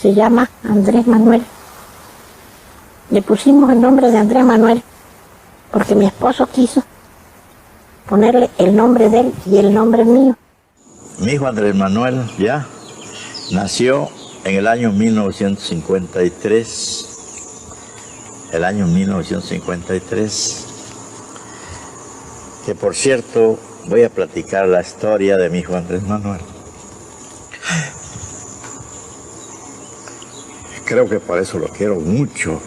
se llama Andrés Manuel. Le pusimos el nombre de Andrés Manuel porque mi esposo quiso ponerle el nombre de él y el nombre mío. Mi hijo Andrés Manuel ya nació en el año 1953. El año 1953. Que por cierto, voy a platicar la historia de mi hijo Andrés Manuel. Creo que por eso lo quiero mucho.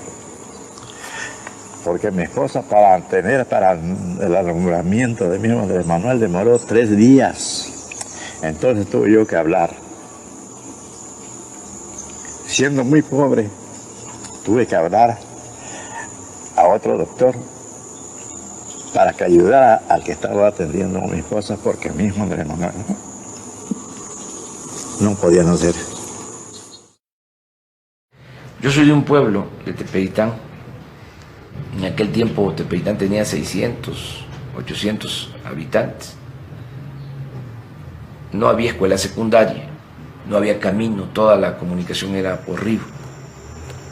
Porque mi esposa para el alumbramiento de mi hijo Andrés Manuel demoró 3 días. Entonces tuve yo que hablar. Siendo muy pobre, tuve que hablar a otro doctor para que ayudara al que estaba atendiendo a mi esposa, porque mi hijo Andrés Manuel no podía nacer. Yo soy de un pueblo, de Tepeitán. En aquel tiempo Tepeitán tenía 600, 800 habitantes. No había escuela secundaria, no había camino, toda la comunicación era por río,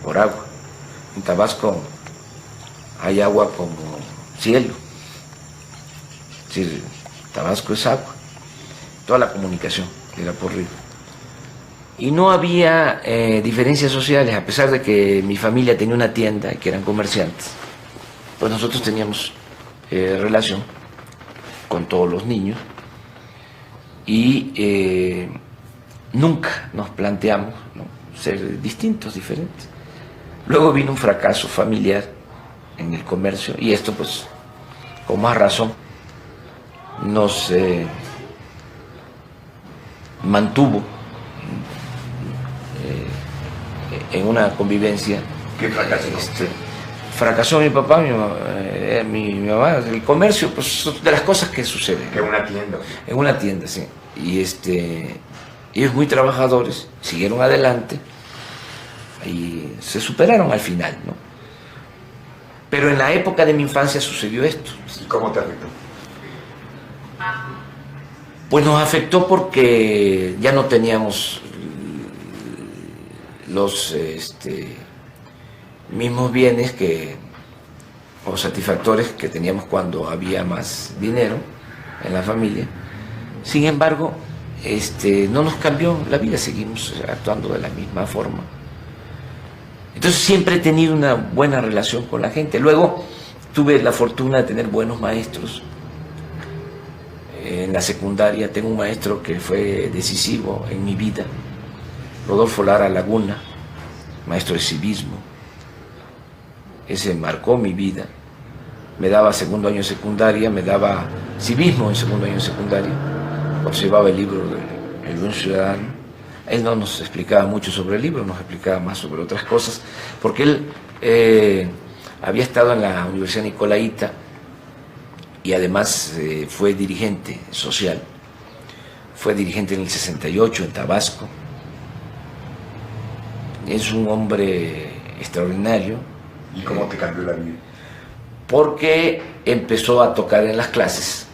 por agua. En Tabasco hay agua como cielo. Es decir, Tabasco es agua. Toda la comunicación era por río. Y no había diferencias sociales, a pesar de que mi familia tenía una tienda y que eran comerciantes. Pues nosotros teníamos relación con todos los niños y nunca nos planteamos, ¿no?, ser distintos, diferentes. Luego vino un fracaso familiar en el comercio y esto pues con más razón nos mantuvo en una convivencia. ¿Qué fracasó? Fracasó mi papá, mi mamá, el comercio, pues de las cosas que suceden. En una tienda. En una tienda, sí. Y ellos muy trabajadores, siguieron adelante y se superaron al final, ¿no? Pero en la época de mi infancia sucedió esto. ¿Y cómo te afectó? Pues nos afectó porque ya no teníamos los mismos bienes o satisfactores que teníamos cuando había más dinero en la familia. Sin embargo, no nos cambió la vida, seguimos actuando de la misma forma. Entonces siempre he tenido una buena relación con la gente. Luego tuve la fortuna de tener buenos maestros. En la secundaria tengo un maestro que fue decisivo en mi vida, Rodolfo Lara Laguna, maestro de civismo. Ese marcó mi vida. Me daba segundo año de secundaria, me daba civismo en segundo año de secundaria. Observaba el libro El Buen Ciudadano. Él no nos explicaba mucho sobre el libro, nos explicaba más sobre otras cosas, porque él había estado en la Universidad Nicolaita y además fue dirigente social. Fue dirigente en el 68 en Tabasco. Es un hombre extraordinario. ¿Y cómo te cambió la vida? Porque empezó a tocar en las clases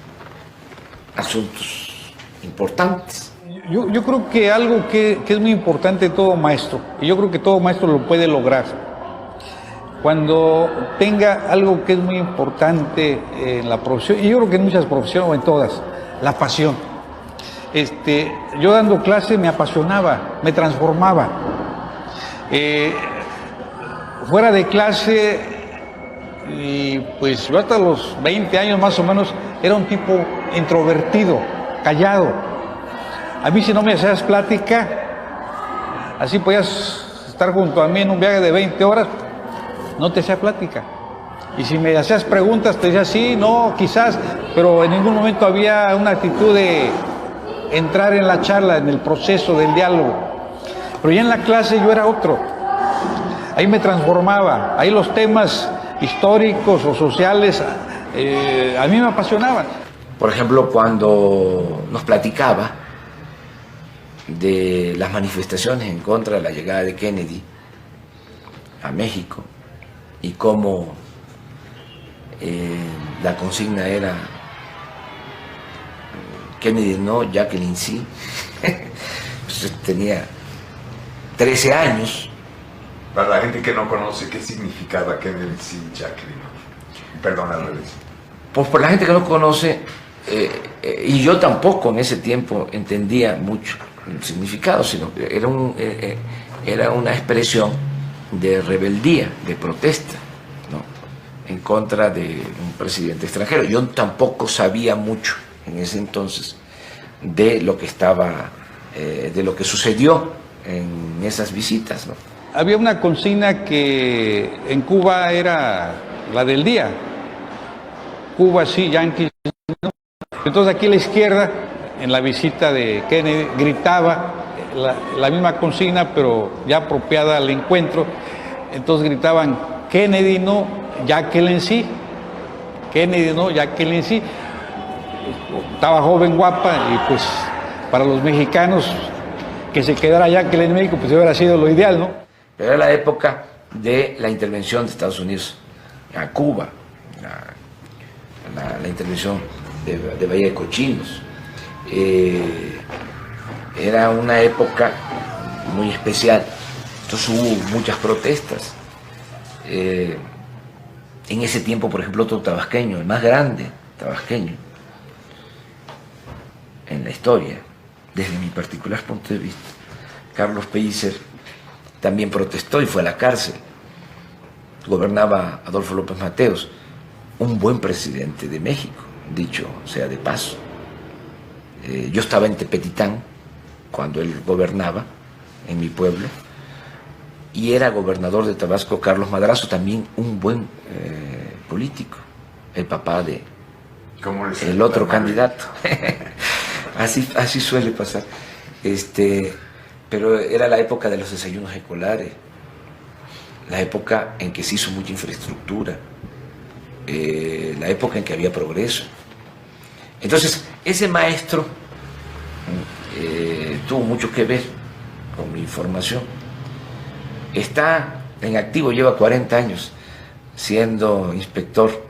asuntos importantes. Yo creo que algo que es muy importante de todo maestro, y yo creo que todo maestro lo puede lograr, cuando tenga algo que es muy importante en la profesión, y yo creo que en muchas profesiones o en todas, la pasión. Yo dando clase me apasionaba, me transformaba. Fuera de clase, y pues yo hasta los 20 años más o menos era un tipo introvertido, callado. A mí si no me hacías plática, así podías estar junto a mí en un viaje de 20 horas, no te hacía plática. Y si me hacías preguntas, te decía sí, no, quizás, pero en ningún momento había una actitud de entrar en la charla, en el proceso del diálogo. Pero ya en la clase yo era otro. Ahí me transformaba, ahí los temas históricos o sociales a mí me apasionaban. Por ejemplo, cuando nos platicaba de las manifestaciones en contra de la llegada de Kennedy a México y cómo la consigna era Kennedy no, Jacqueline sí. Pues tenía 13 años. Para la gente que no conoce, ¿qué significaba Kennedy Jacqueline? Perdón, al revés. Pues por la gente que no conoce, y yo tampoco en ese tiempo entendía mucho el significado, sino que era una expresión de rebeldía, de protesta, ¿no?, en contra de un presidente extranjero. Yo tampoco sabía mucho en ese entonces de lo que de lo que sucedió en esas visitas, ¿no? Había una consigna que en Cuba era la del día. Cuba sí, Yankees no. Entonces aquí a la izquierda, en la visita de Kennedy, gritaba la misma consigna, pero ya apropiada al encuentro. Entonces gritaban, Kennedy no, Jacqueline sí. Kennedy no, Jacqueline sí. Estaba joven, guapa, y pues para los mexicanos que se quedara Jacqueline en México, pues hubiera sido lo ideal, ¿no? Pero era la época de la intervención de Estados Unidos a Cuba, la intervención de Bahía de Cochinos. Era una época muy especial, entonces hubo muchas protestas. En ese tiempo, por ejemplo, otro tabasqueño, el más grande tabasqueño en la historia, desde mi particular punto de vista, Carlos Pellicer, también protestó y fue a la cárcel. Gobernaba Adolfo López Mateos, un buen presidente de México, dicho sea de paso. Yo estaba en Tepetitán cuando él gobernaba, en mi pueblo, y era gobernador de Tabasco Carlos Madrazo, también un buen político, el papá de el otro candidato. Así suele pasar. Pero era la época de los desayunos escolares, la época en que se hizo mucha infraestructura, la época en que había progreso. Entonces, ese maestro tuvo mucho que ver con mi formación. Está en activo, lleva 40 años siendo inspector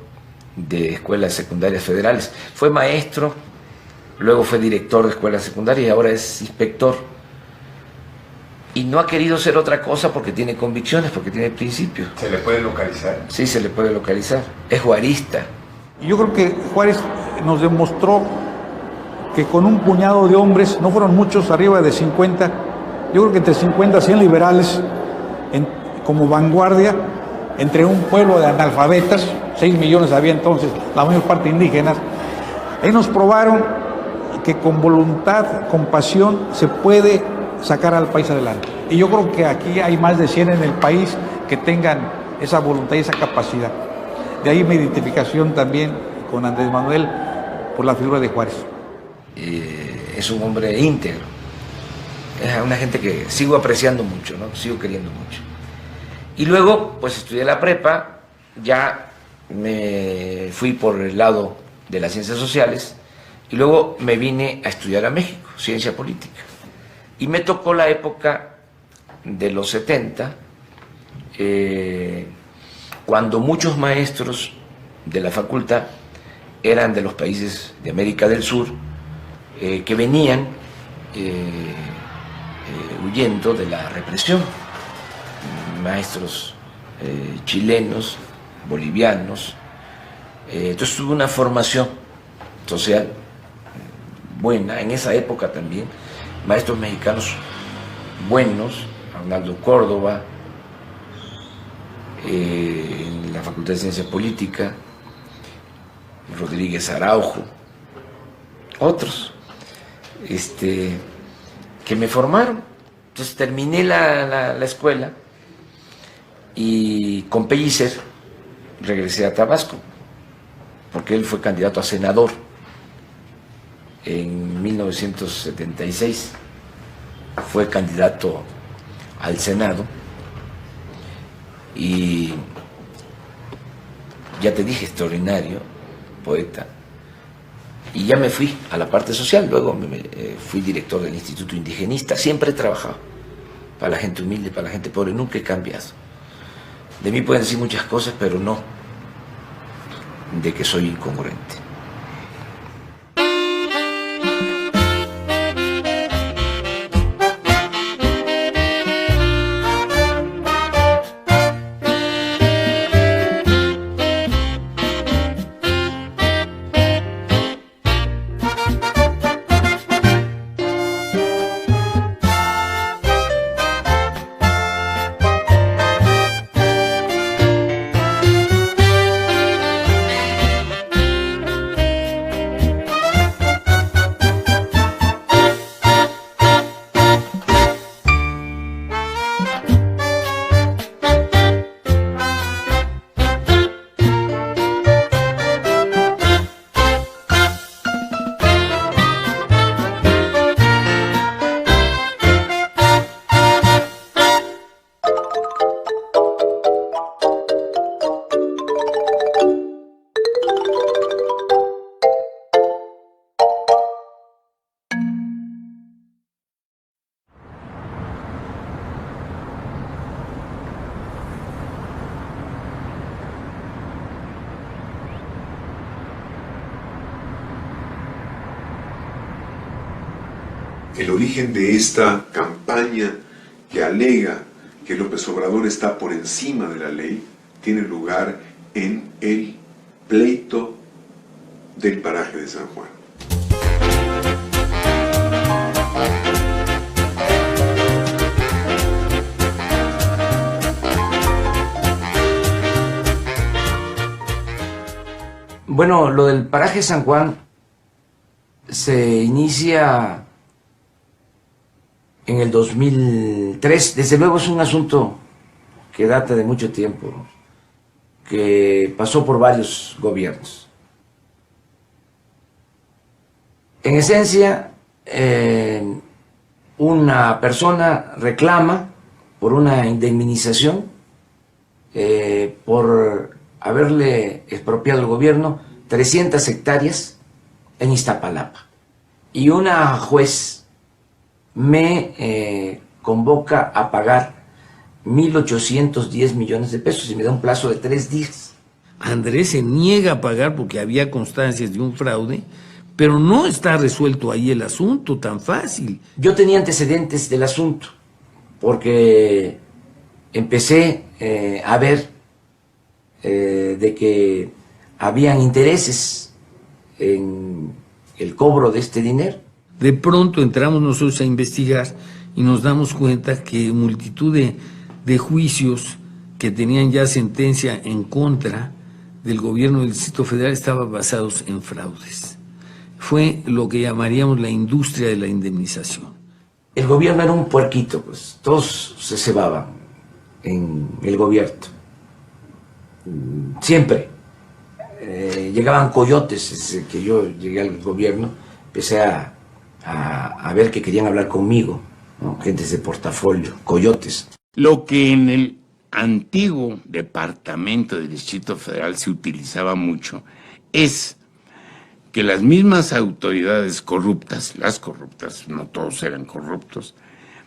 de escuelas secundarias federales. Fue maestro, luego fue director de escuelas secundarias y ahora es inspector. Y no ha querido ser otra cosa porque tiene convicciones, porque tiene principios. ¿Se le puede localizar? Sí, se le puede localizar. Es juarista. Yo creo que Juárez nos demostró que con un puñado de hombres, no fueron muchos, arriba de 50, yo creo que entre 50 y 100 liberales, como vanguardia, entre un pueblo de analfabetas, 6 millones había entonces, la mayor parte indígenas, ahí nos probaron que con voluntad, con pasión, se puede sacar al país adelante. Y yo creo que aquí hay más de 100 en el país que tengan esa voluntad y esa capacidad. De ahí mi identificación también con Andrés Manuel por la figura de Juárez. Es un hombre íntegro. Es una gente que sigo apreciando mucho, ¿no? Sigo queriendo mucho. Y luego, pues estudié la prepa, ya me fui por el lado de las ciencias sociales y luego me vine a estudiar a México, ciencia política. Y me tocó la época de los 70, cuando muchos maestros de la facultad eran de los países de América del Sur, que venían huyendo de la represión. Maestros chilenos, bolivianos. Entonces tuve una formación social buena en esa época también. Maestros mexicanos buenos, Arnaldo Córdoba, en la Facultad de Ciencia Política, Rodríguez Araujo, otros, que me formaron. Entonces terminé la escuela y con Pellicer regresé a Tabasco, porque él fue candidato a senador en 1976, fue candidato al Senado y ya te dije, extraordinario, poeta. Y ya me fui a la parte social, luego fui director del Instituto Indigenista, siempre he trabajado para la gente humilde, para la gente pobre, nunca he cambiado. De mí pueden decir muchas cosas, pero no de que soy incongruente. El origen de esta campaña que alega que López Obrador está por encima de la ley tiene lugar en el pleito del paraje de San Juan. Bueno, lo del paraje San Juan se inicia en el 2003. Desde luego es un asunto que data de mucho tiempo, que pasó por varios gobiernos. En esencia, una persona reclama por una indemnización por haberle expropiado al gobierno 300 hectáreas en Iztapalapa. Y una juez me convoca a pagar 1.810 millones de pesos y me da un plazo de 3 días. Andrés se niega a pagar porque había constancias de un fraude, pero no está resuelto ahí el asunto tan fácil. Yo tenía antecedentes del asunto, porque empecé a ver de que habían intereses en el cobro de este dinero. De pronto entramos nosotros a investigar y nos damos cuenta que multitud de juicios que tenían ya sentencia en contra del gobierno del Distrito Federal estaban basados en fraudes. Fue lo que llamaríamos la industria de la indemnización. El gobierno era un puerquito, pues todos se cebaban en el gobierno. Siempre llegaban coyotes. Desde que yo llegué al gobierno empecé a ver que querían hablar conmigo, ¿no? Gentes de portafolio, coyotes. Lo que en el antiguo departamento del Distrito Federal se utilizaba mucho es que las mismas autoridades corruptas, las corruptas, no todos eran corruptos,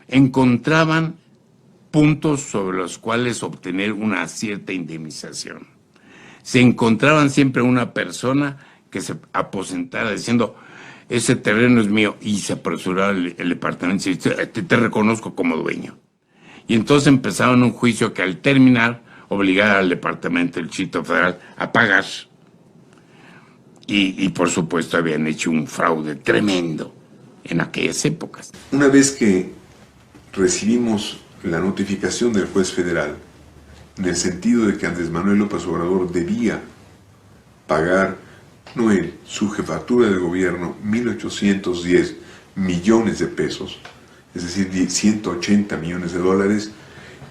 encontraban puntos sobre los cuales obtener una cierta indemnización. Se encontraban siempre una persona que se aposentara diciendo, ese terreno es mío, y se apresuraba el departamento y dice, te reconozco como dueño. Y entonces empezaron un juicio que al terminar obligaba al departamento del Distrito Federal a pagar. Y por supuesto habían hecho un fraude tremendo en aquellas épocas. Una vez que recibimos la notificación del juez federal, en el sentido de que Andrés Manuel López Obrador debía pagar, no él, su jefatura de gobierno, 1.810 millones de pesos, es decir, 180 millones de dólares,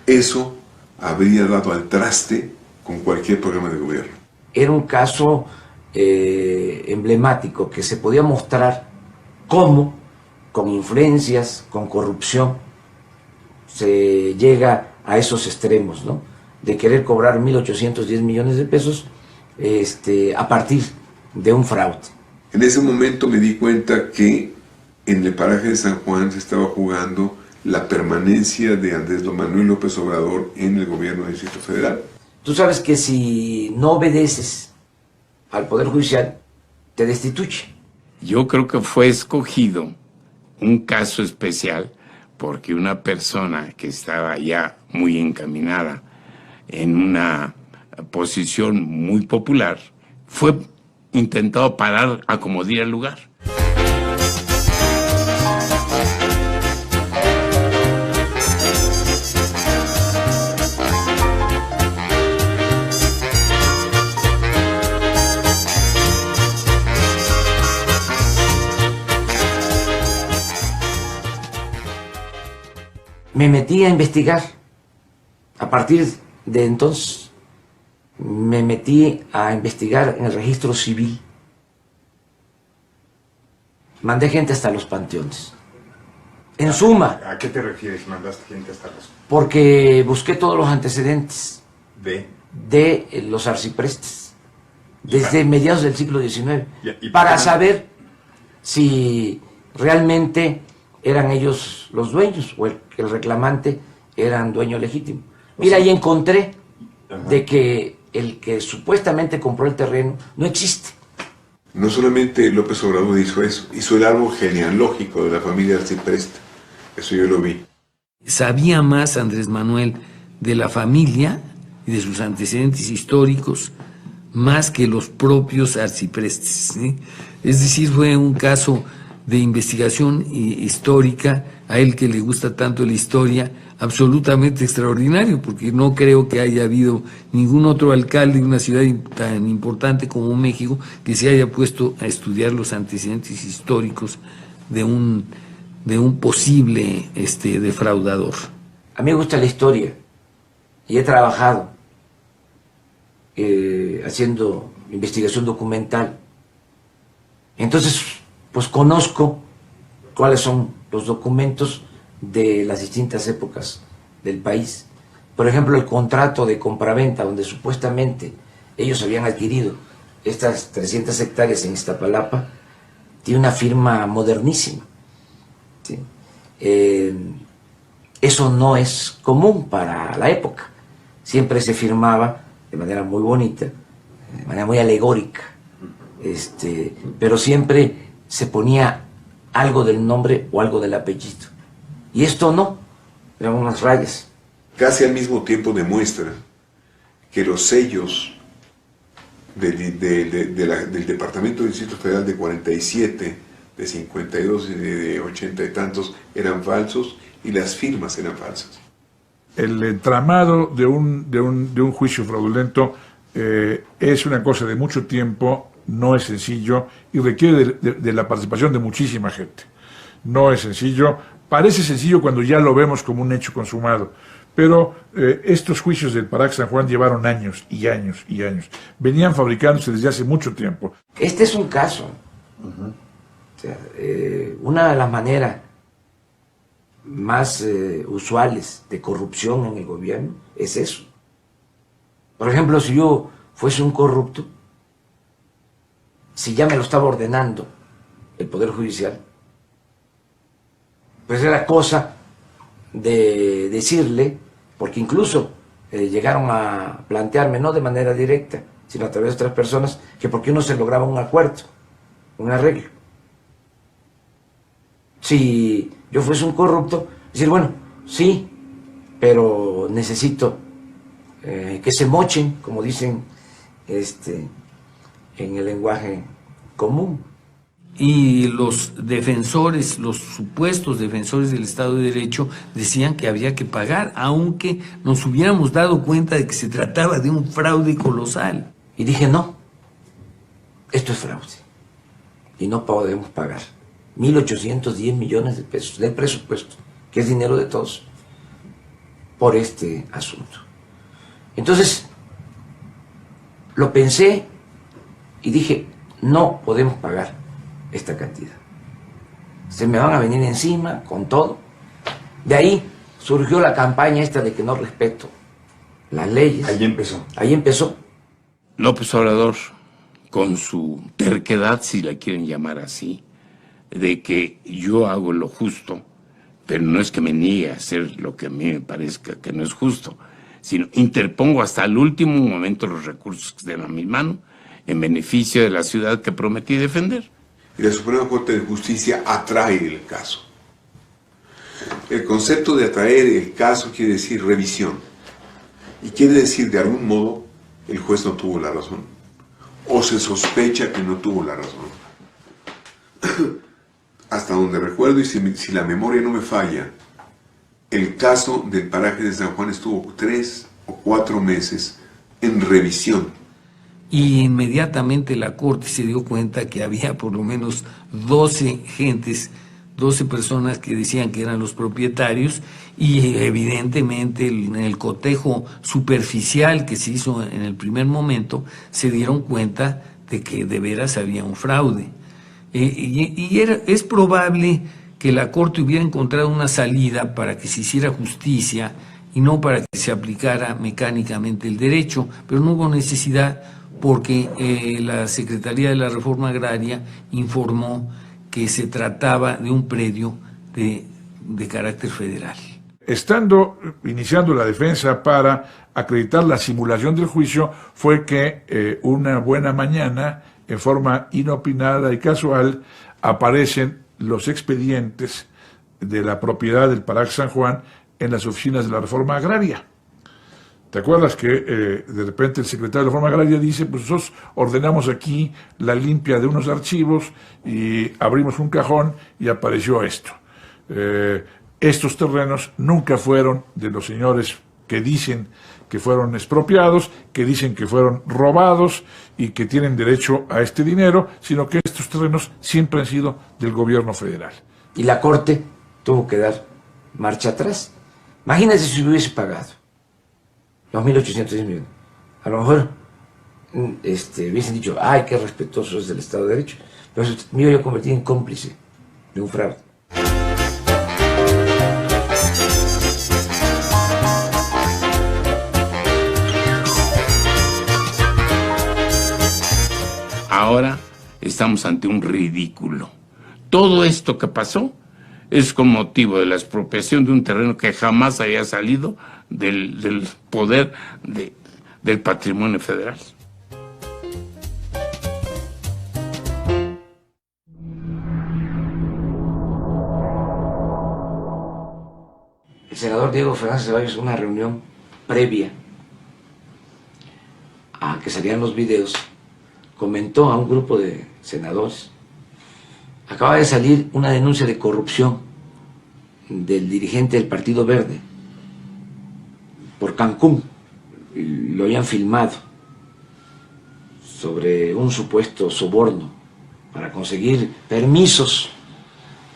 eso habría dado al traste con cualquier programa de gobierno. Era un caso emblemático que se podía mostrar cómo, con influencias, con corrupción, se llega a esos extremos, ¿no? De querer cobrar 1.810 millones de pesos a partir de un fraude. En ese momento me di cuenta que en el paraje de San Juan se estaba jugando la permanencia de Andrés Manuel López Obrador en el gobierno del Distrito Federal. Tú sabes que si no obedeces al Poder Judicial, te destituye. Yo creo que fue escogido un caso especial porque una persona que estaba ya muy encaminada en una posición muy popular fue intentado parar a como diera lugar. Me metí a investigar. A partir de entonces me metí a investigar en el registro civil. Mandé gente hasta los panteones. En suma. ¿A qué te refieres? ¿Mandaste gente hasta los...? Porque busqué todos los antecedentes de los arciprestes desde mediados del siglo XIX ¿Y para saber si realmente eran ellos los dueños o el reclamante era un dueño legítimo. Mira, ahí encontré de que el que supuestamente compró el terreno no existe. No solamente López Obrador hizo eso, hizo el árbol genealógico de la familia Arcipreste. Eso yo lo vi. Sabía más Andrés Manuel de la familia y de sus antecedentes históricos más que los propios arciprestes, ¿sí? Es decir, fue un caso de investigación histórica, a él que le gusta tanto la historia, absolutamente extraordinario, porque no creo que haya habido ningún otro alcalde de una ciudad tan importante como México que se haya puesto a estudiar los antecedentes históricos de un posible defraudador. A mí me gusta la historia y he trabajado haciendo investigación documental. Entonces, pues conozco cuáles son los documentos de las distintas épocas del país. Por ejemplo, el contrato de compraventa, donde supuestamente ellos habían adquirido estas 300 hectáreas en Iztapalapa, tiene una firma modernísima. ¿Sí? Eso no es común para la época. Siempre se firmaba de manera muy bonita, de manera muy alegórica, pero siempre se ponía algo del nombre o algo del apellido. Y esto no, eran unas rayas. Casi al mismo tiempo demuestra que los sellos del Departamento del Distrito Federal de 47, de 52 y de 80 y tantos eran falsos y las firmas eran falsas. El entramado de un juicio fraudulento es una cosa de mucho tiempo, no es sencillo y requiere de la participación de muchísima gente. No es sencillo, parece sencillo cuando ya lo vemos como un hecho consumado, pero estos juicios del Parax San Juan llevaron años y años y años. Venían fabricándose desde hace mucho tiempo. Este es un caso. O sea, una de las maneras más usuales de corrupción en el gobierno es eso. Por ejemplo, si yo fuese un corrupto, si ya me lo estaba ordenando el Poder Judicial, pues era cosa de decirle, porque incluso llegaron a plantearme, no de manera directa, sino a través de otras personas, que por qué no se lograba un acuerdo, un arreglo. Si yo fuese un corrupto, decir, bueno, sí, pero necesito que se mochen, como dicen en el lenguaje común. Y los defensores, los supuestos defensores del Estado de Derecho decían que había que pagar, aunque nos hubiéramos dado cuenta de que se trataba de un fraude colosal. Y dije, no, esto es fraude y no podemos pagar 1.810 millones de pesos del presupuesto, que es dinero de todos, por este asunto. Entonces, lo pensé y dije, no podemos pagar esta cantidad. Se me van a venir encima con todo. De ahí surgió la campaña esta de que no respeto las leyes. Ahí empezó. Ahí empezó. López Obrador, con su terquedad, si la quieren llamar así, de que yo hago lo justo, pero no es que me niegue a hacer lo que a mí me parezca que no es justo, sino interpongo hasta el último momento los recursos que estén a mi mano en beneficio de la ciudad que prometí defender. Y la Suprema Corte de Justicia atrae el caso. El concepto de atraer el caso quiere decir revisión. Y quiere decir, de algún modo, el juez no tuvo la razón. O se sospecha que no tuvo la razón. Hasta donde recuerdo, y si la memoria no me falla, el caso del paraje de San Juan estuvo 3 o 4 meses en revisión. Y inmediatamente la Corte se dio cuenta que había por lo menos 12 gentes, 12 personas que decían que eran los propietarios, y evidentemente en el cotejo superficial que se hizo en el primer momento se dieron cuenta de que de veras había un fraude. Es probable que la Corte hubiera encontrado una salida para que se hiciera justicia y no para que se aplicara mecánicamente el derecho, pero no hubo necesidad, porque la Secretaría de la Reforma Agraria informó que se trataba de un predio de carácter federal. Iniciando la defensa para acreditar la simulación del juicio, fue que una buena mañana en forma inopinada y casual, aparecen los expedientes de la propiedad del Paraje San Juan en las oficinas de la Reforma Agraria. ¿Te acuerdas que de repente el secretario de la Reforma Agraria dice, pues nosotros ordenamos aquí la limpia de unos archivos y abrimos un cajón y apareció esto? Estos terrenos nunca fueron de los señores que dicen que fueron expropiados, que dicen que fueron robados y que tienen derecho a este dinero, sino que estos terrenos siempre han sido del gobierno federal. Y la Corte tuvo que dar marcha atrás. Imagínense si hubiese pagado los 1.810 millones. A lo mejor hubiesen dicho, ay, qué respetuoso es del Estado de Derecho. Pero me iba a convertir en cómplice de un fraude. Ahora estamos ante un ridículo. Todo esto que pasó es con motivo de la expropiación de un terreno que jamás había salido del poder del patrimonio federal. El senador Diego Fernández Ceballos, en una reunión previa a que salieran los videos, comentó a un grupo de senadores: acaba de salir una denuncia de corrupción del dirigente del Partido Verde por Cancún, lo habían filmado, sobre un supuesto soborno para conseguir permisos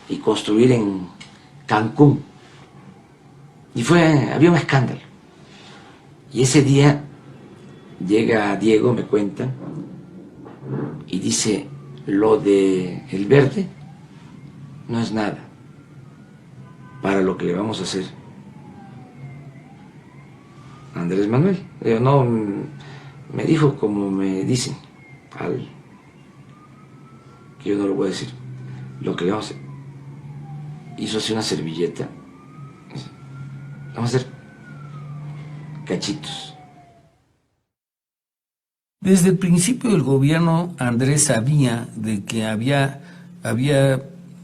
y construir en Cancún. Y había un escándalo. Y ese día llega Diego, me cuenta, y dice, lo de el Verde no es nada para lo que le vamos a hacer a Andrés Manuel. Yo no, me dijo como me dicen, que yo no lo voy a decir, lo que le vamos a hacer. Hizo así una servilleta, vamos a hacer cachitos. Desde el principio del gobierno, Andrés sabía de que había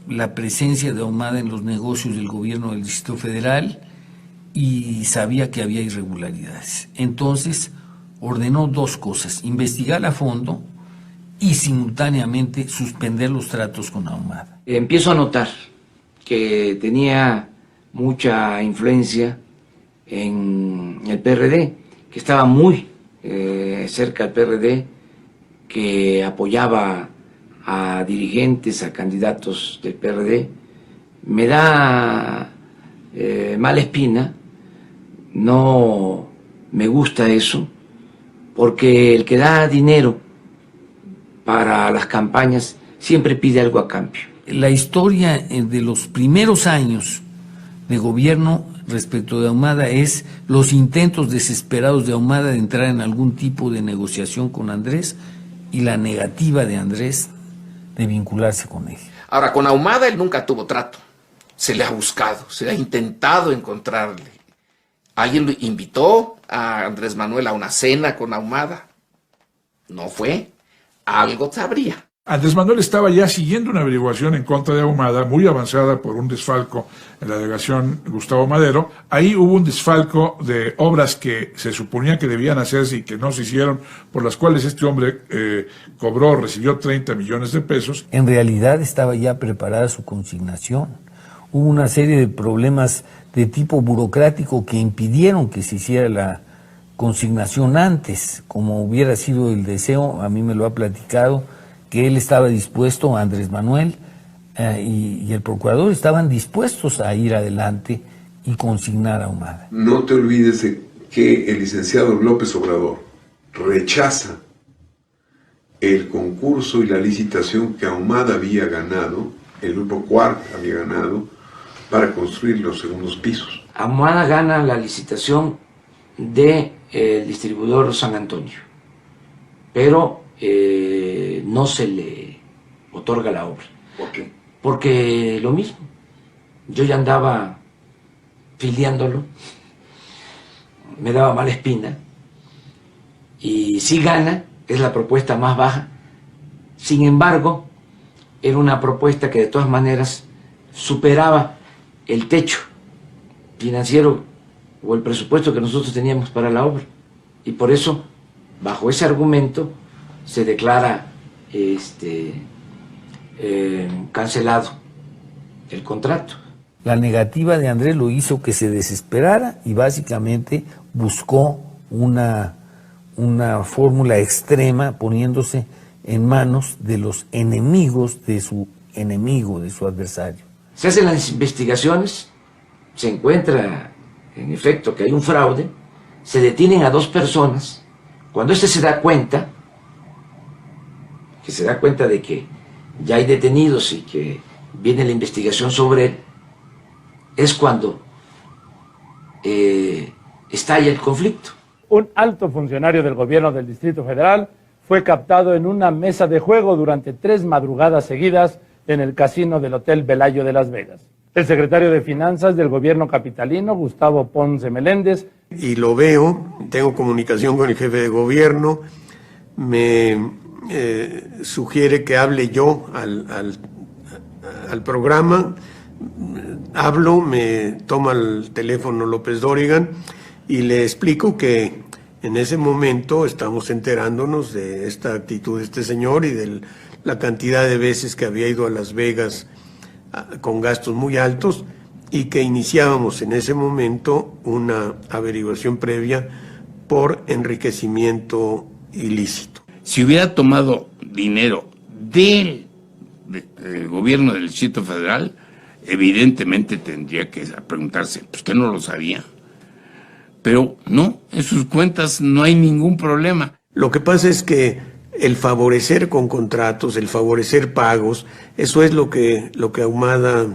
la presencia de Ahumada en los negocios del gobierno del Distrito Federal y sabía que había irregularidades. Entonces ordenó dos cosas: investigar a fondo y simultáneamente suspender los tratos con Ahumada. Empiezo a notar que tenía mucha influencia en el PRD, que estaba muy cerca del PRD, que apoyaba a dirigentes, a candidatos del PRD. Me da mala espina, no me gusta eso, porque el que da dinero para las campañas siempre pide algo a cambio. La historia de los primeros años de gobierno respecto de Ahumada es los intentos desesperados de Ahumada de entrar en algún tipo de negociación con Andrés y la negativa de Andrés de vincularse con él. Ahora, con Ahumada él nunca tuvo trato. Se le ha buscado, se le ha intentado encontrarle. ¿Alguien lo invitó a Andrés Manuel a una cena con Ahumada? No fue. Algo sabría. Andrés Manuel estaba ya siguiendo una averiguación en contra de Ahumada, muy avanzada por un desfalco en la delegación Gustavo Madero. Ahí hubo un desfalco de obras que se suponía que debían hacerse y que no se hicieron, por las cuales este hombre recibió 30 millones de pesos. En realidad estaba ya preparada su consignación. Hubo una serie de problemas de tipo burocrático que impidieron que se hiciera la consignación antes, como hubiera sido el deseo. A mí me lo ha platicado, que él estaba dispuesto, Andrés Manuel y el procurador estaban dispuestos a ir adelante y consignar a Ahumada. No te olvides de que el licenciado López Obrador rechaza el concurso y la licitación que Ahumada había ganado, el grupo Quark había ganado, para construir los segundos pisos. Ahumada gana la licitación del distribuidor San Antonio, pero no se le otorga la obra. ¿Por qué? Porque lo mismo, yo ya andaba filiándolo, me daba mala espina, y si gana, es la propuesta más baja, Sin embargo, era una propuesta que de todas maneras superaba el techo financiero o el presupuesto que nosotros teníamos para la obra. Y por eso, bajo ese argumento, se declara cancelado el contrato. La negativa de Andrés lo hizo que se desesperara y básicamente buscó una fórmula extrema poniéndose en manos de los enemigos de su enemigo, de su adversario. Se hacen las investigaciones, se encuentra en efecto que hay un fraude, se detienen a 2 personas. Cuando se da cuenta, de que ya hay detenidos y que viene la investigación sobre él, es cuando estalla el conflicto. Un alto funcionario del gobierno del Distrito Federal fue captado en una mesa de juego durante 3 madrugadas seguidas en el casino del Hotel Velayo de Las Vegas. El secretario de Finanzas del gobierno capitalino, Gustavo Ponce Meléndez. Y lo veo, tengo comunicación con el jefe de gobierno, me sugiere que hable yo al programa, hablo, me toma el teléfono López Dóriga y le explico que en ese momento estamos enterándonos de esta actitud de este señor y de la cantidad de veces que había ido a Las Vegas con gastos muy altos y que iniciábamos en ese momento una averiguación previa por enriquecimiento ilícito. Si hubiera tomado dinero del gobierno del Distrito Federal, evidentemente tendría que preguntarse, pues que no lo sabía. Pero no, en sus cuentas no hay ningún problema. Lo que pasa es que el favorecer con contratos, el favorecer pagos, eso es lo que Ahumada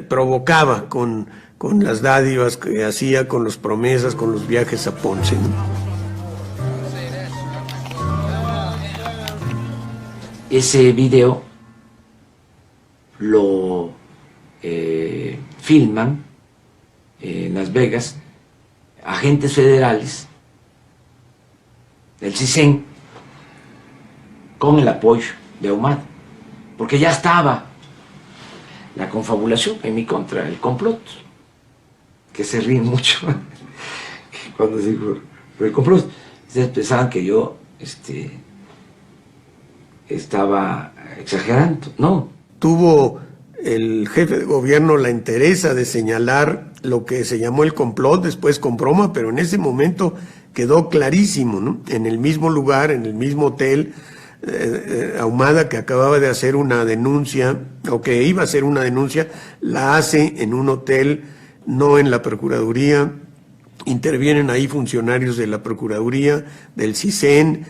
provocaba con las dádivas que hacía, con las promesas, con los viajes a Ponce, ¿no? Ese video lo filman en Las Vegas agentes federales del CISEN con el apoyo de Ahumada, porque ya estaba la confabulación en mi contra, el complot, que se ríen mucho cuando digo el complot. Ustedes pensaban que yo estaba exagerando, no. Tuvo el jefe de gobierno la entereza de señalar lo que se llamó el complot, después con broma, pero en ese momento quedó clarísimo, ¿no? En el mismo lugar, en el mismo hotel, Ahumada, que acababa de hacer una denuncia, o que iba a hacer una denuncia, la hace en un hotel, no en la Procuraduría. Intervienen ahí funcionarios de la Procuraduría, del CISEN,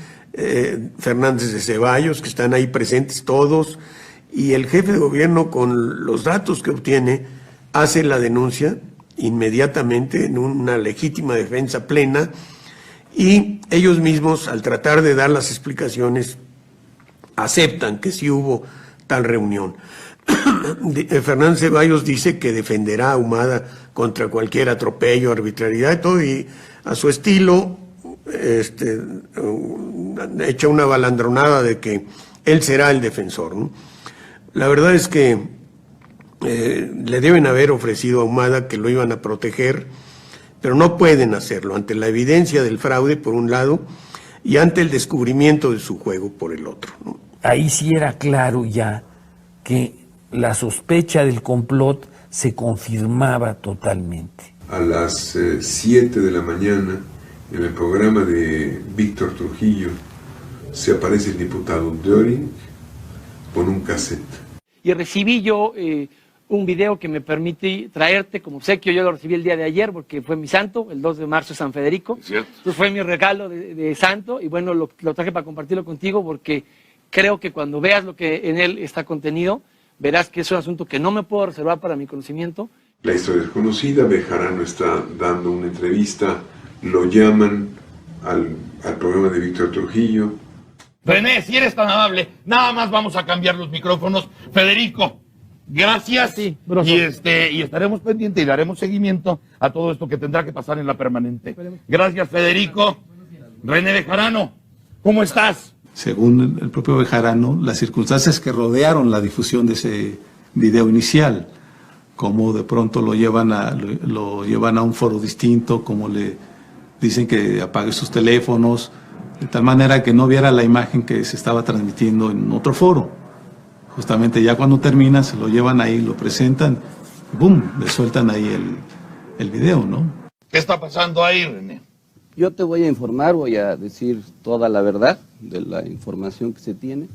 Fernández de Ceballos, que están ahí presentes todos, y el jefe de gobierno, con los datos que obtiene, hace la denuncia inmediatamente en una legítima defensa plena, y ellos mismos, al tratar de dar las explicaciones, aceptan que sí hubo tal reunión. Fernández Ceballos dice que defenderá a Ahumada contra cualquier atropello, arbitrariedad y todo, y a su estilo echa una balandronada de que él será el defensor, ¿no? La verdad es que le deben haber ofrecido a Ahumada que lo iban a proteger, pero no pueden hacerlo ante la evidencia del fraude, por un lado, y ante el descubrimiento de su juego, por el otro, ¿no? Ahí sí era claro ya que la sospecha del complot se confirmaba totalmente. A las 7 de la mañana, en el programa de Víctor Trujillo, se aparece el diputado Döring con un cassette. Y recibí yo un video que me permite traerte como obsequio. Yo lo recibí el día de ayer porque fue mi santo, el 2 de marzo es San Federico. Entonces fue mi regalo de santo y bueno, lo traje para compartirlo contigo porque creo que cuando veas lo que en él está contenido, verás que es un asunto que no me puedo reservar para mi conocimiento. La historia es conocida, Bejarano está dando una entrevista, lo llaman al programa de Víctor Trujillo. René, si eres tan amable, nada más vamos a cambiar los micrófonos. Federico, gracias. Sí, y estaremos pendientes y daremos seguimiento a todo esto que tendrá que pasar en la permanente. Gracias, Federico. René Bejarano, ¿cómo estás? Según el propio Bejarano, las circunstancias que rodearon la difusión de ese video inicial, cómo de pronto lo llevan a un foro distinto, cómo le dicen que apague sus teléfonos, de tal manera que no viera la imagen que se estaba transmitiendo en otro foro. Justamente ya cuando termina, se lo llevan ahí, lo presentan, ¡boom!, le sueltan ahí el video, ¿no? ¿Qué está pasando ahí, René? Yo te voy a informar, voy a decir toda la verdad de la información que se tiene.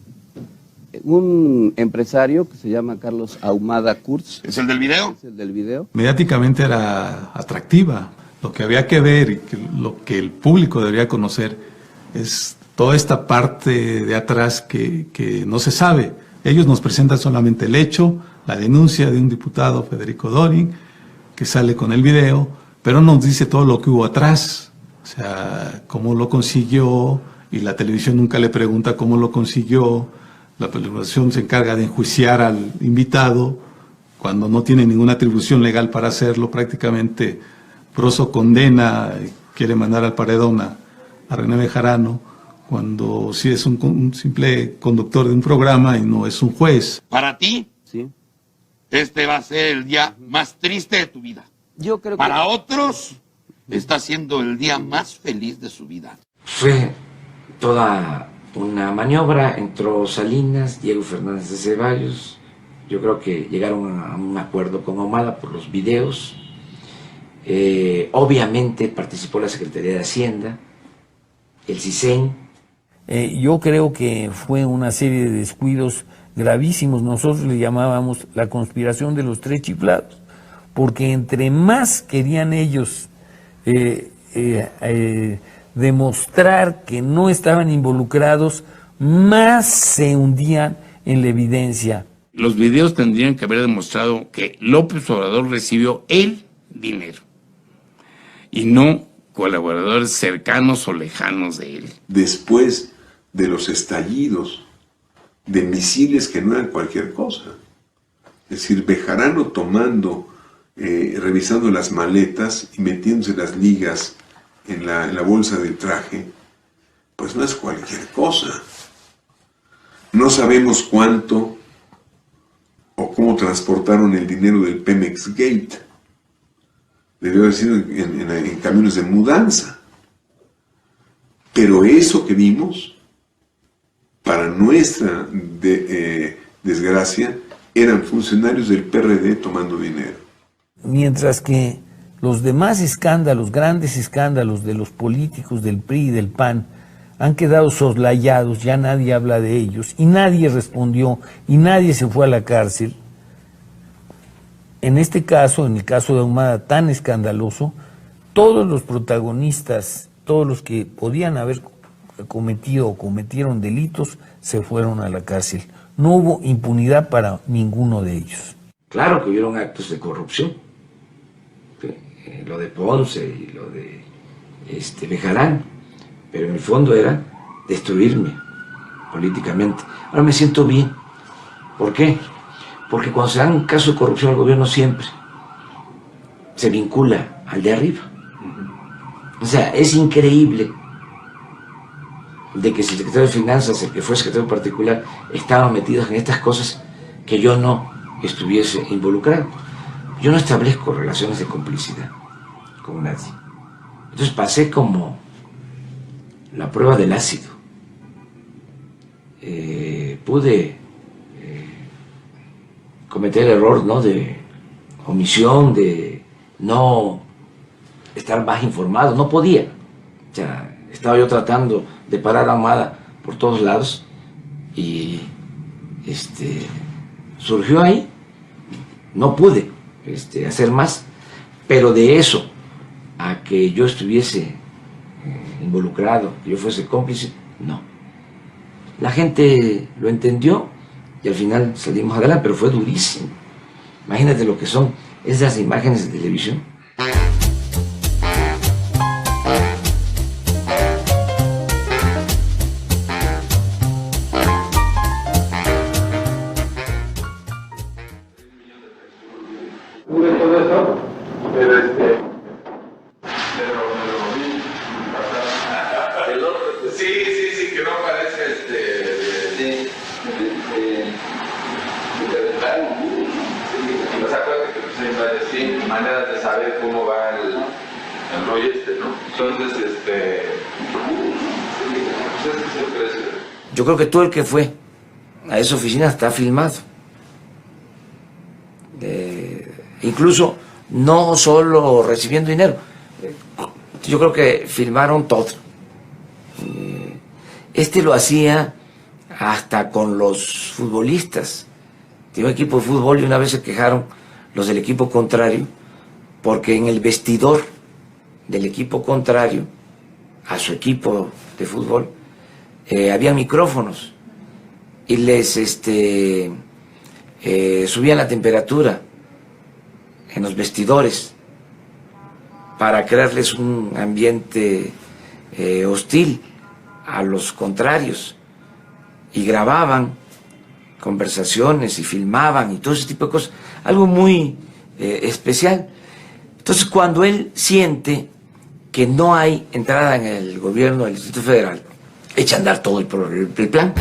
Un empresario que se llama Carlos Ahumada Kurz. ¿Es el del video? Es el del video. Mediáticamente era atractiva. Lo que había que ver y lo que el público debería conocer es toda esta parte de atrás que no se sabe. Ellos nos presentan solamente el hecho, la denuncia de un diputado, Federico Dorin, que sale con el video, pero nos dice todo lo que hubo atrás. O sea, cómo lo consiguió, y la televisión nunca le pregunta cómo lo consiguió. La televisión se encarga de enjuiciar al invitado cuando no tiene ninguna atribución legal para hacerlo. Prácticamente Broso condena, quiere mandar al paredón a René Bejarano, cuando sí es un simple conductor de un programa y no es un juez. ¿Para ti? Sí. Este va a ser el día más triste de tu vida. Yo creo que... Para otros, está siendo el día más feliz de su vida. Fue toda una maniobra, entró Salinas, Diego Fernández de Ceballos, yo creo que llegaron a un acuerdo con Ahumada por los videos. Obviamente participó la Secretaría de Hacienda, el CISEN. Yo creo que fue una serie de descuidos gravísimos. Nosotros le llamábamos la conspiración de los tres chiflados, porque entre más querían ellos demostrar que no estaban involucrados, más se hundían en la evidencia. Los videos tendrían que haber demostrado que López Obrador recibió el dinero y no colaboradores cercanos o lejanos de él. Después de los estallidos de misiles que no eran cualquier cosa, es decir, Bejarano tomando, revisando las maletas y metiéndose las ligas en la bolsa del traje, pues no es cualquier cosa. No sabemos cuánto o cómo transportaron el dinero del Pemex Gate. Debió haber sido en camiones de mudanza. Pero eso que vimos, para nuestra desgracia, eran funcionarios del PRD tomando dinero. Mientras que los demás escándalos, grandes escándalos de los políticos del PRI y del PAN, han quedado soslayados, ya nadie habla de ellos, y nadie respondió, y nadie se fue a la cárcel. En este caso, en el caso de Ahumada tan escandaloso, todos los protagonistas, todos los que podían haber cometido o cometieron delitos, se fueron a la cárcel. No hubo impunidad para ninguno de ellos. Claro que hubieron actos de corrupción, lo de Ponce y lo de Bejarano, pero en el fondo era destruirme políticamente. Ahora me siento bien. ¿Por qué? Porque cuando se dan un caso de corrupción al gobierno siempre se vincula al de arriba. O sea, es increíble de que si el secretario de Finanzas, el que fue secretario particular, estaban metidos en estas cosas, que yo no estuviese involucrado. Yo no establezco relaciones de complicidad con nadie. Entonces pasé como la prueba del ácido. Pude cometer el error, ¿no?, de omisión, de no estar más informado. No podía. O sea, estaba yo tratando de parar a Ahumada por todos lados y surgió ahí. No pude hacer más, pero de eso a que yo estuviese involucrado, que yo fuese cómplice, no. La gente lo entendió y al final salimos adelante, pero fue durísimo. Imagínate lo que son esas imágenes de televisión. Sí, maneras de saber cómo va el rollo ¿no? Entonces, yo creo que todo el que fue a esa oficina está filmado. Incluso no solo recibiendo dinero, yo creo que filmaron todo. Lo hacía hasta con los futbolistas. Tiene un equipo de fútbol y una vez se quejaron los del equipo contrario porque en el vestidor del equipo contrario a su equipo de fútbol había micrófonos y les subían la temperatura en los vestidores para crearles un ambiente hostil a los contrarios, y grababan conversaciones y filmaban y todo ese tipo de cosas, algo muy especial. Entonces, cuando él siente que no hay entrada en el gobierno del Distrito Federal, echa a andar todo el plan.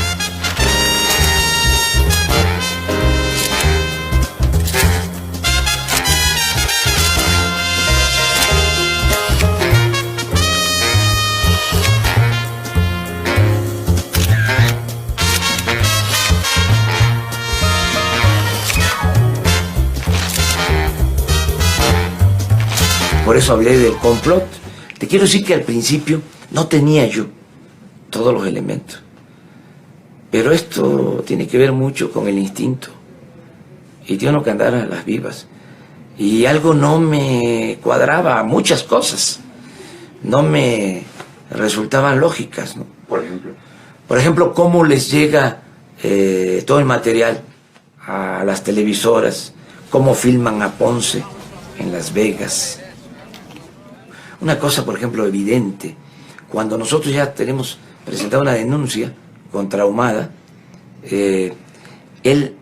Por eso hablé del complot. Te quiero decir que al principio no tenía yo todos los elementos. Pero esto tiene que ver mucho con el instinto. Y tiene que andar a las vivas. Y algo no me cuadraba, muchas cosas. No me resultaban lógicas, ¿no? Por ejemplo, cómo les llega todo el material a las televisoras, cómo filman a Ponce en Las Vegas. Una cosa, por ejemplo, evidente, cuando nosotros ya tenemos presentada una denuncia contra Ahumada, él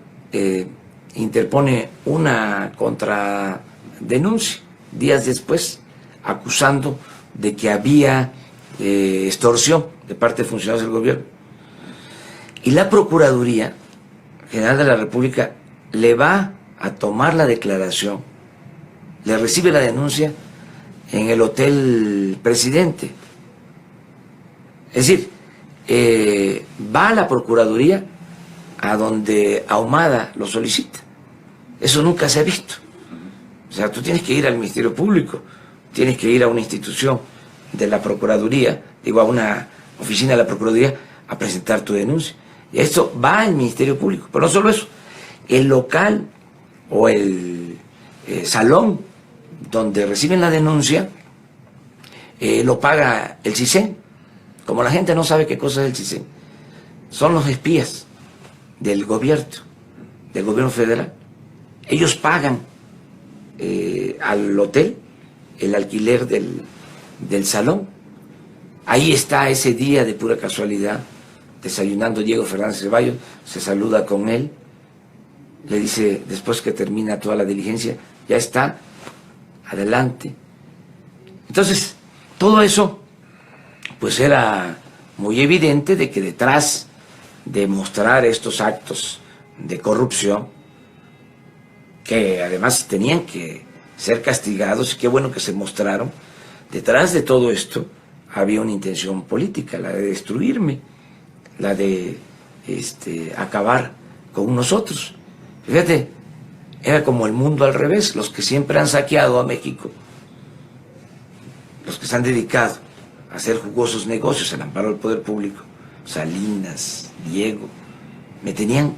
interpone una contradenuncia días después, acusando de que había extorsión de parte de funcionarios del gobierno. Y la Procuraduría General de la República le va a tomar la declaración, le recibe la denuncia en el Hotel Presidente. Es decir, va a la Procuraduría a donde Ahumada lo solicita. Eso nunca se ha visto. O sea, tú tienes que ir al Ministerio Público, tienes que ir a una institución de la Procuraduría, digo, a una oficina de la Procuraduría, a presentar tu denuncia. Y esto va al Ministerio Público. Pero no solo eso, el local o el salón donde reciben la denuncia, lo paga el CISEN. Como la gente no sabe qué cosa es el CISEN, son los espías del gobierno federal. Ellos pagan al hotel el alquiler del salón. Ahí está ese día de pura casualidad, desayunando Diego Fernández Ceballos, se saluda con él, le dice, después que termina toda la diligencia, ya está, adelante. Entonces, todo eso, pues era muy evidente de que detrás de mostrar estos actos de corrupción, que además tenían que ser castigados, y qué bueno que se mostraron, detrás de todo esto había una intención política, la de destruirme, la de acabar con nosotros. Fíjate, era como el mundo al revés, los que siempre han saqueado a México, los que se han dedicado a hacer jugosos negocios al amparo del poder público, Salinas, Diego, me tenían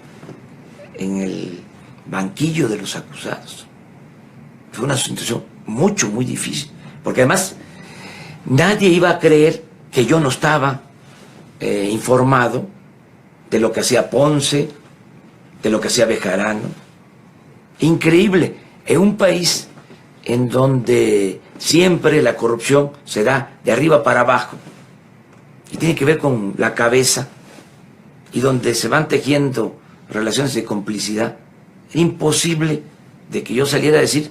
en el banquillo de los acusados. Fue una situación muy difícil, porque además nadie iba a creer que yo no estaba informado de lo que hacía Ponce, de lo que hacía Bejarano. Increíble, en un país en donde siempre la corrupción se da de arriba para abajo y tiene que ver con la cabeza, y donde se van tejiendo relaciones de complicidad, imposible de que yo saliera a decir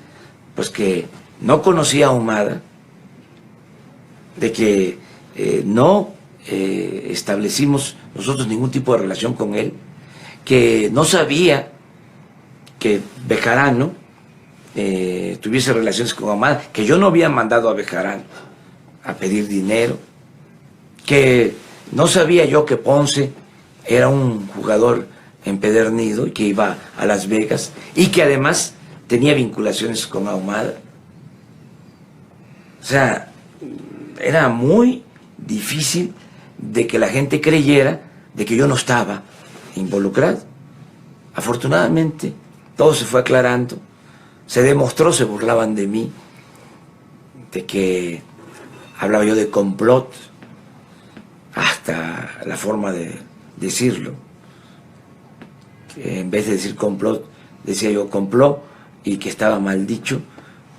pues que no conocía a Ahumada, de que no establecimos nosotros ningún tipo de relación con él, que no sabía que Bejarano tuviese relaciones con Ahumada, que yo no había mandado a Bejarano a pedir dinero, que no sabía yo que Ponce era un jugador empedernido y que iba a Las Vegas y que además tenía vinculaciones con Ahumada. O sea, era muy difícil de que la gente creyera de que yo no estaba involucrado. Afortunadamente, todo se fue aclarando, se demostró, se burlaban de mí, de que hablaba yo de complot, hasta la forma de decirlo. En vez de decir complot, decía yo complot y que estaba mal dicho.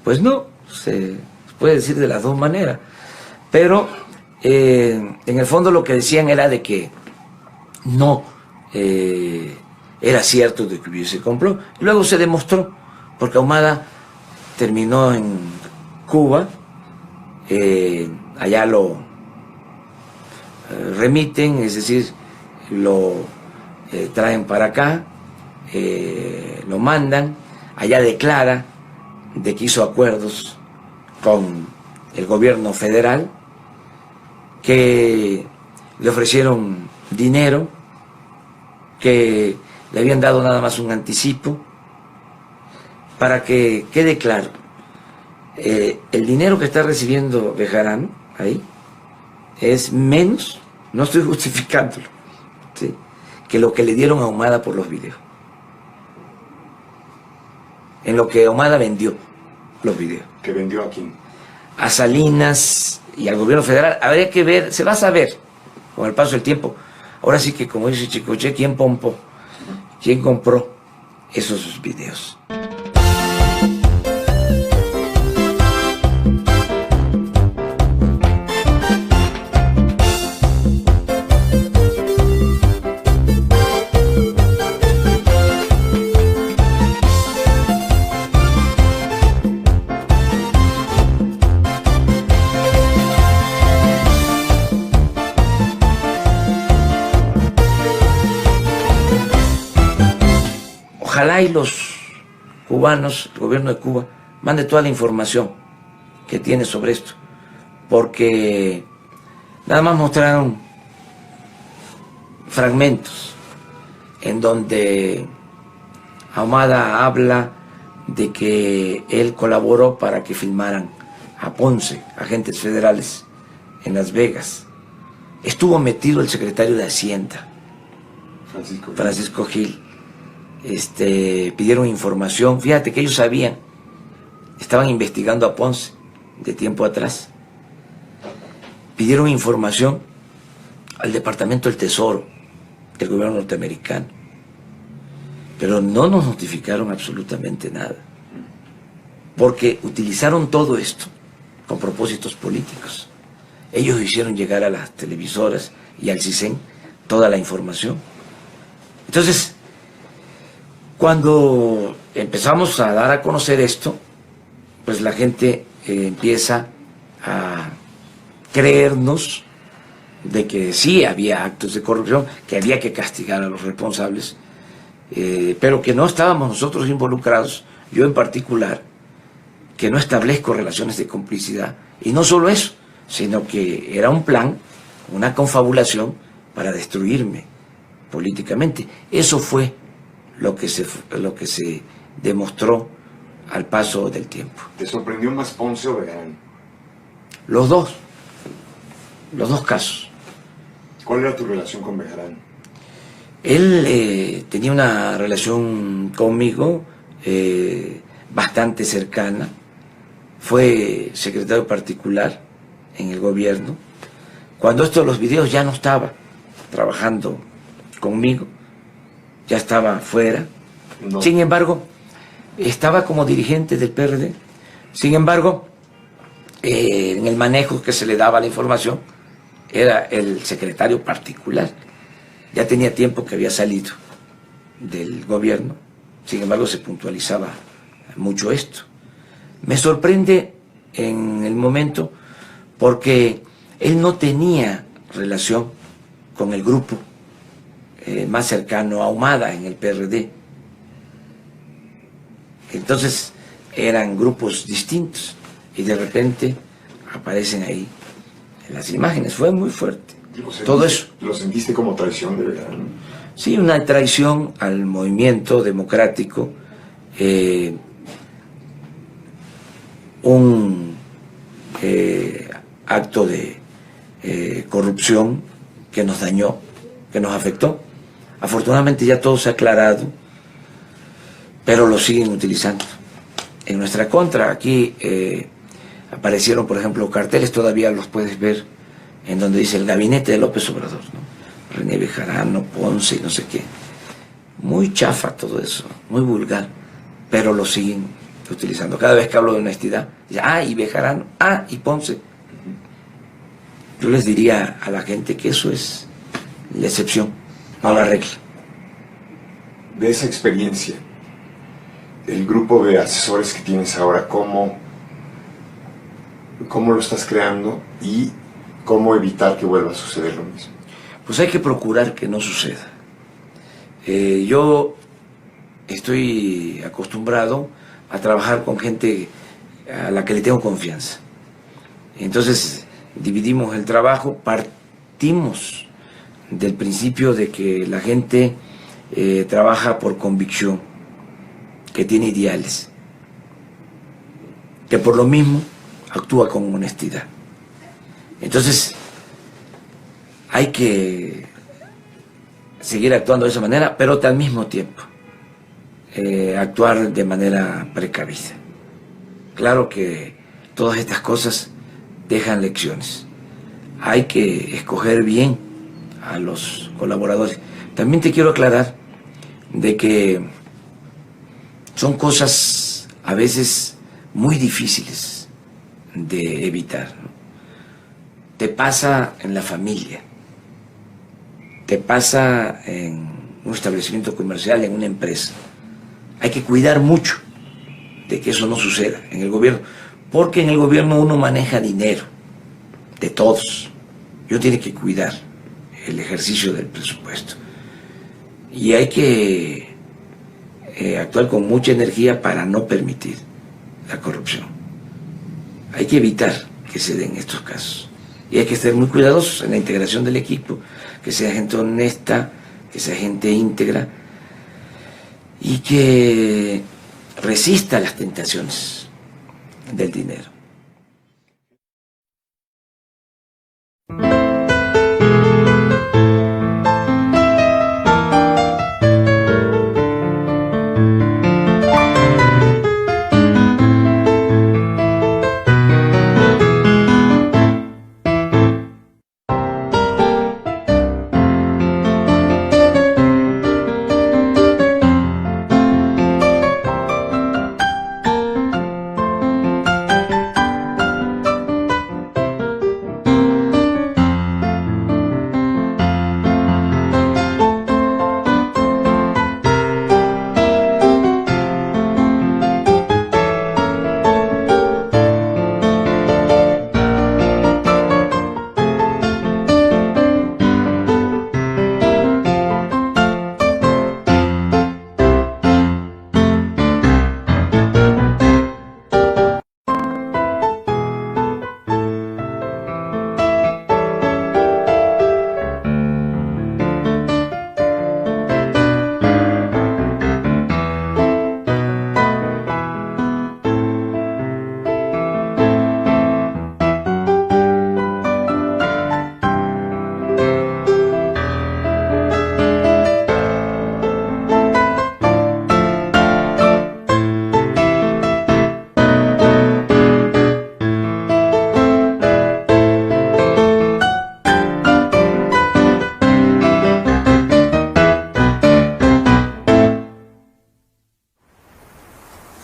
Pues no, se puede decir de las dos maneras. Pero en el fondo lo que decían era de que no era cierto de que hubiese complot. Luego se demostró, porque Ahumada terminó en Cuba, allá lo remiten, es decir, lo traen para acá, lo mandan, allá declara de que hizo acuerdos con el gobierno federal, que le ofrecieron dinero, que le habían dado nada más un anticipo, para que quede claro, el dinero que está recibiendo Bejarano ahí es menos, no estoy justificándolo, ¿sí?, que lo que le dieron a Ahumada por los videos. En lo que Ahumada vendió los videos. ¿Que vendió a quién? A Salinas y al gobierno federal. Habría que ver, se va a saber con el paso del tiempo. Ahora sí que, como dice Chicoche, ¿quién pompó? ¿Quién compró esos videos? Ojalá y los cubanos, el gobierno de Cuba, mande toda la información que tiene sobre esto, porque nada más mostraron fragmentos en donde Ahumada habla de que él colaboró para que filmaran a Ponce, agentes federales, en Las Vegas. Estuvo metido el secretario de Hacienda, Francisco Gil. Pidieron información, fíjate que ellos sabían, estaban investigando a Ponce de tiempo atrás, pidieron información al Departamento del Tesoro del gobierno norteamericano, pero no nos notificaron absolutamente nada, porque utilizaron todo esto con propósitos políticos. Ellos hicieron llegar a las televisoras y al CISEN toda la información. Entonces, cuando empezamos a dar a conocer esto, pues la gente empieza a creernos de que sí había actos de corrupción, que había que castigar a los responsables, pero que no estábamos nosotros involucrados, yo en particular, que no establezco relaciones de complicidad. Y no solo eso, sino que era un plan, una confabulación para destruirme políticamente. Eso fue lo que se demostró al paso del tiempo. ¿Te sorprendió más Ponce o Bejarano? Los dos casos. ¿Cuál era tu relación con Bejarano? Él tenía una relación conmigo bastante cercana, fue secretario particular en el gobierno. Cuando esto de los videos ya no estaba trabajando conmigo, ya estaba fuera. No. Sin embargo, estaba como dirigente del PRD. Sin embargo, en el manejo que se le daba a la información, era el secretario particular. Ya tenía tiempo que había salido del gobierno. Sin embargo, se puntualizaba mucho esto. Me sorprende en el momento porque él no tenía relación con el grupo más cercano a Ahumada en el PRD. Entonces, eran grupos distintos y de repente aparecen ahí las imágenes. Fue muy fuerte. Todo eso. ¿Lo sentiste como traición de verdad? Sí, una traición al movimiento democrático, un acto de corrupción que nos dañó, que nos afectó. Afortunadamente ya todo se ha aclarado, pero lo siguen utilizando en nuestra contra. Aquí aparecieron, por ejemplo, carteles, todavía los puedes ver, en donde dice el gabinete de López Obrador, ¿no? René Bejarano, Ponce, no sé qué. Muy chafa todo eso, muy vulgar, pero lo siguen utilizando. Cada vez que hablo de honestidad, dice, y Bejarano, y Ponce. Yo les diría a la gente que eso es la excepción, no la regla. De esa experiencia, el grupo de asesores que tienes ahora, ¿cómo lo estás creando y cómo evitar que vuelva a suceder lo mismo? Pues hay que procurar que no suceda. Yo estoy acostumbrado a trabajar con gente a la que le tengo confianza. Entonces dividimos el trabajo, partimos del principio de que la gente trabaja por convicción, que tiene ideales, que por lo mismo actúa con honestidad. Entonces hay que seguir actuando de esa manera, pero al mismo tiempo actuar de manera precavida. Claro que todas estas cosas dejan lecciones. Hay que escoger bien a los colaboradores. También te quiero aclarar de que son cosas a veces muy difíciles de evitar, ¿no? Te pasa en la familia, te pasa en un establecimiento comercial, en una empresa. Hay que cuidar mucho de que eso no suceda en el gobierno, porque en el gobierno uno maneja dinero de todos. Uno tiene que cuidar el ejercicio del presupuesto. Y hay que actuar con mucha energía para no permitir la corrupción. Hay que evitar que se den estos casos. Y hay que estar muy cuidadosos en la integración del equipo, que sea gente honesta, que sea gente íntegra y que resista las tentaciones del dinero.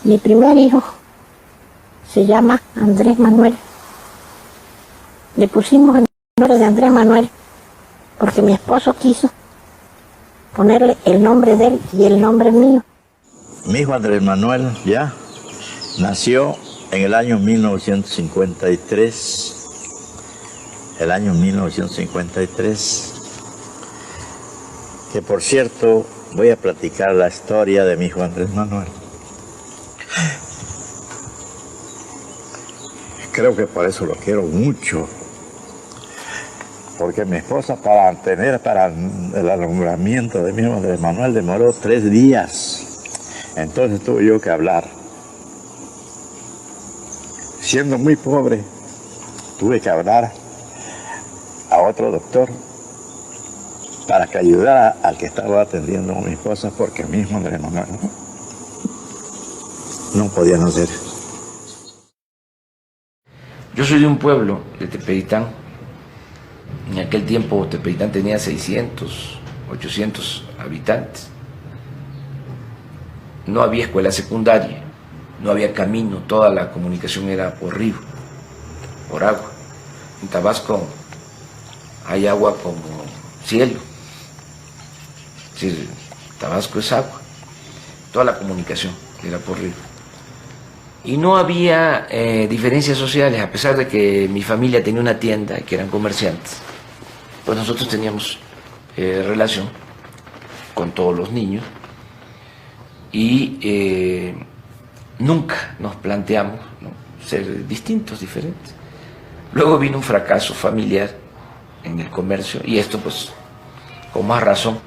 Mi primer hijo se llama Andrés Manuel. Le pusimos el nombre de Andrés Manuel porque mi esposo quiso ponerle el nombre de él y el nombre mío. Mi hijo Andrés Manuel ya nació en el año 1953. El año 1953. Que por cierto, voy a platicar la historia de mi hijo Andrés Manuel. creo que por eso lo quiero mucho. Porque mi esposa para el alumbramiento de mi hijo Andrés Manuel demoró 3 días. Entonces tuve yo que hablar. Siendo muy pobre, tuve que hablar a otro doctor para que ayudara al que estaba atendiendo a mi esposa, porque mi hijo Andrés Manuel no podía nacer. Yo soy de un pueblo, de Tepeyitán. En aquel tiempo Tepeyitán tenía 600, 800 habitantes. No había escuela secundaria, no había camino, toda la comunicación era por río, por agua. En Tabasco hay agua como cielo. Es decir, Tabasco es agua. Toda la comunicación era por río. Y no había diferencias sociales, a pesar de que mi familia tenía una tienda, que eran comerciantes. Pues nosotros teníamos relación con todos los niños y nunca nos planteamos, ¿no?, ser distintos, diferentes. Luego vino un fracaso familiar en el comercio y esto, pues, con más razón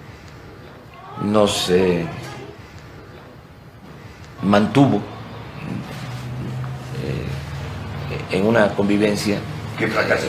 nos mantuvo en una convivencia. ¿Qué fracaso?